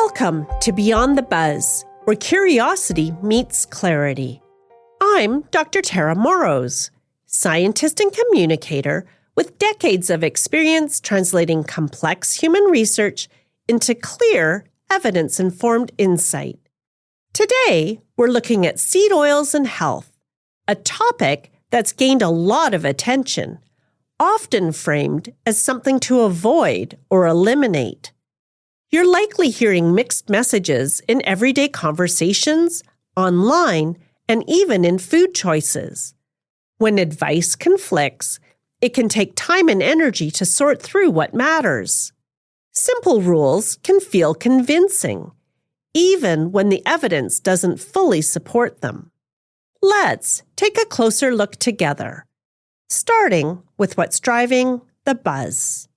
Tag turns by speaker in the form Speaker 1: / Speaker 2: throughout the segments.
Speaker 1: Welcome to Beyond the Buzz, where curiosity meets clarity. I'm Dr. Tara Moroz, scientist and communicator with decades of experience translating complex human research into clear, evidence-informed insight. Today, we're looking at seed oils and health, a topic that's gained a lot of attention, often framed as something to avoid or eliminate. You're likely hearing mixed messages in everyday conversations, online, and even in food choices. When advice conflicts, it can take time and energy to sort through what matters. Simple rules can feel convincing, even when the evidence doesn't fully support them. Let's take a closer look together, starting with what's driving the buzz.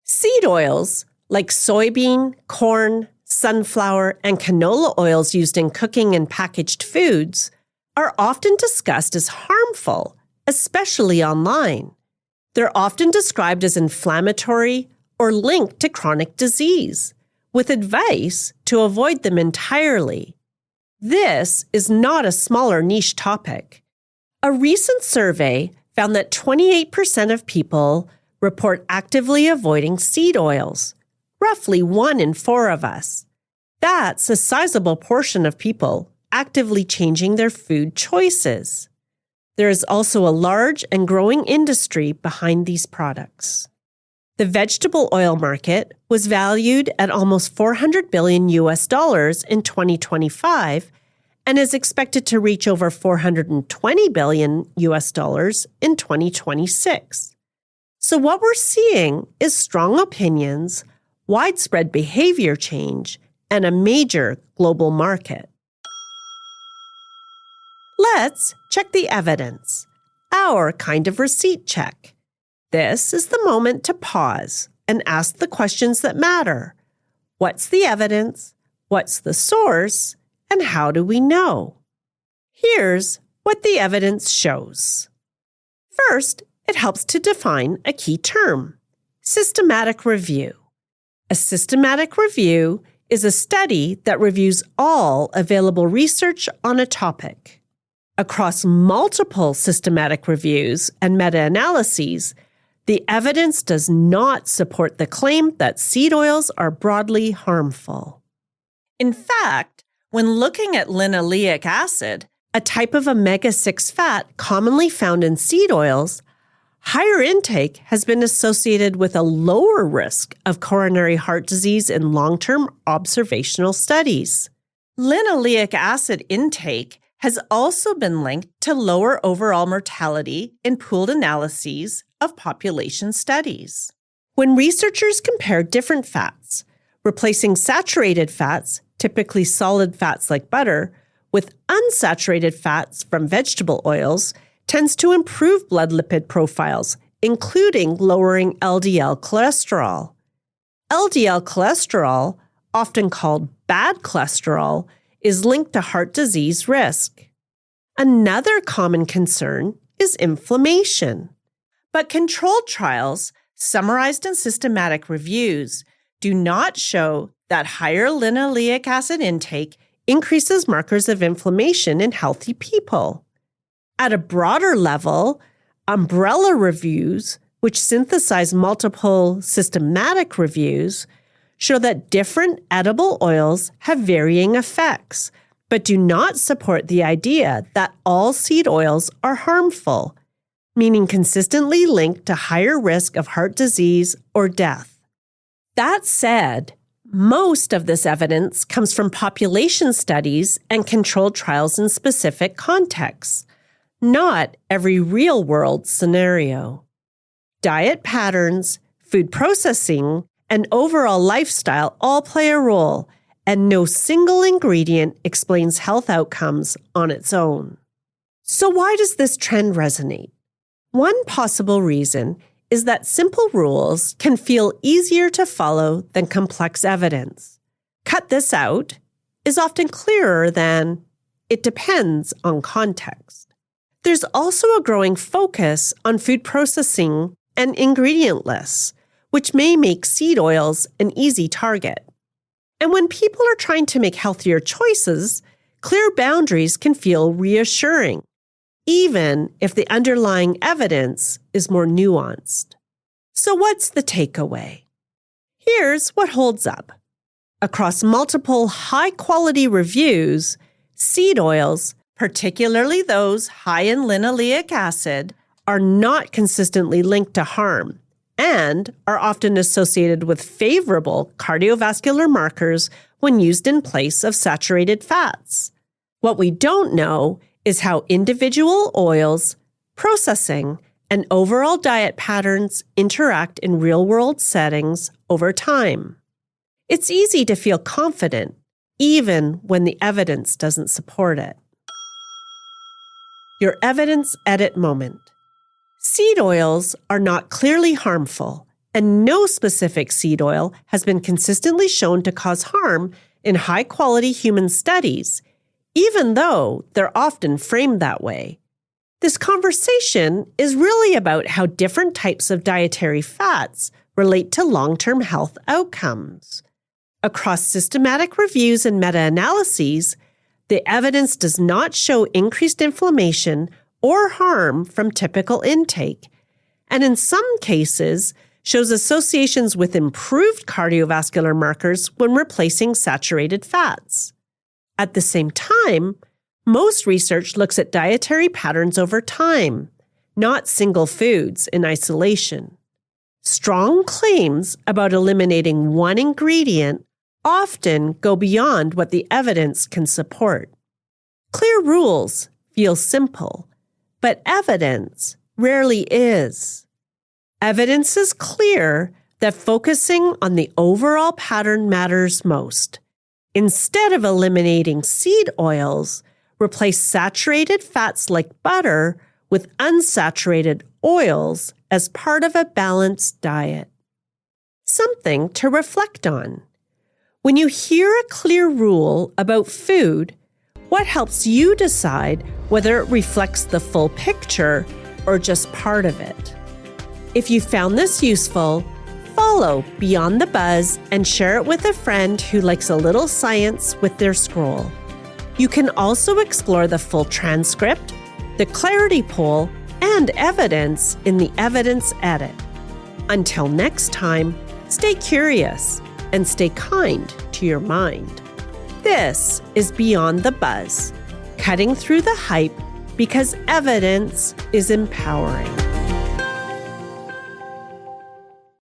Speaker 1: Seed oils, like soybean, corn, sunflower, and canola oils used in cooking and packaged foods, are often discussed as harmful, especially online. They're often described as inflammatory or linked to chronic disease, with advice to avoid them entirely. This is not a smaller niche topic. A recent survey found that 28% of people report actively avoiding seed oils, roughly 1 in 4 of us. That's a sizable portion of people actively changing their food choices. There is also a large and growing industry behind these products. The vegetable oil market was valued at almost $400 billion in 2025 and is expected to reach over $420 billion in 2026. So what we're seeing is strong opinions, widespread behavior change, and a major global market. Let's check the evidence, our kind of receipt check. This is the moment to pause and ask the questions that matter. What's the evidence? What's the source? And how do we know? Here's what the evidence shows. First, it helps to define a key term: systematic review. A systematic review is a study that reviews all available research on a topic. Across multiple systematic reviews and meta-analyses, the evidence does not support the claim that seed oils are broadly harmful. In fact, when looking at linoleic acid, a type of omega-6 fat commonly found in seed oils, higher intake has been associated with a lower risk of coronary heart disease in long-term observational studies. Linoleic acid intake has also been linked to lower overall mortality in pooled analyses of population studies. When researchers compared different fats, replacing saturated fats, typically solid fats like butter, with unsaturated fats from vegetable oils, tends to improve blood lipid profiles, including lowering LDL cholesterol. LDL cholesterol, often called bad cholesterol, is linked to heart disease risk. Another common concern is inflammation. But controlled trials, summarized in systematic reviews, do not show that higher linoleic acid intake increases markers of inflammation in healthy people. At a broader level, umbrella reviews, which synthesize multiple systematic reviews, show that different edible oils have varying effects, but do not support the idea that all seed oils are harmful, meaning consistently linked to higher risk of heart disease or death. That said, most of this evidence comes from population studies and controlled trials in specific contexts, not every real-world scenario. Diet patterns, food processing, and overall lifestyle all play a role, and no single ingredient explains health outcomes on its own. So why does this trend resonate? One possible reason is that simple rules can feel easier to follow than complex evidence. Cut this out is often clearer than it depends on context. There's also a growing focus on food processing and ingredient lists, which may make seed oils an easy target. And when people are trying to make healthier choices, clear boundaries can feel reassuring, even if the underlying evidence is more nuanced. So what's the takeaway? Here's what holds up. Across multiple high-quality reviews, seed oils, particularly those high in linoleic acid, are not consistently linked to harm and are often associated with favorable cardiovascular markers when used in place of saturated fats. What we don't know is how individual oils, processing, and overall diet patterns interact in real-world settings over time. It's easy to feel confident, even when the evidence doesn't support it. Your evidence edit moment. Seed oils are not clearly harmful, and no specific seed oil has been consistently shown to cause harm in high-quality human studies, even though they're often framed that way. This conversation is really about how different types of dietary fats relate to long-term health outcomes. Across systematic reviews and meta-analyses, the evidence does not show increased inflammation or harm from typical intake, and in some cases shows associations with improved cardiovascular markers when replacing saturated fats. At the same time, most research looks at dietary patterns over time, not single foods in isolation. Strong claims about eliminating one ingredient often go beyond what the evidence can support. Clear rules feel simple, but evidence rarely is. Evidence is clear that focusing on the overall pattern matters most. Instead of eliminating seed oils, replace saturated fats like butter with unsaturated oils as part of a balanced diet. Something to reflect on. When you hear a clear rule about food, what helps you decide whether it reflects the full picture or just part of it? If you found this useful, follow Beyond the Buzz and share it with a friend who likes a little science with their scroll. You can also explore the full transcript, the clarity poll, and evidence in the evidence edit. Until next time, stay curious and stay kind to your mind. This is Beyond the Buzz, cutting through the hype because evidence is empowering.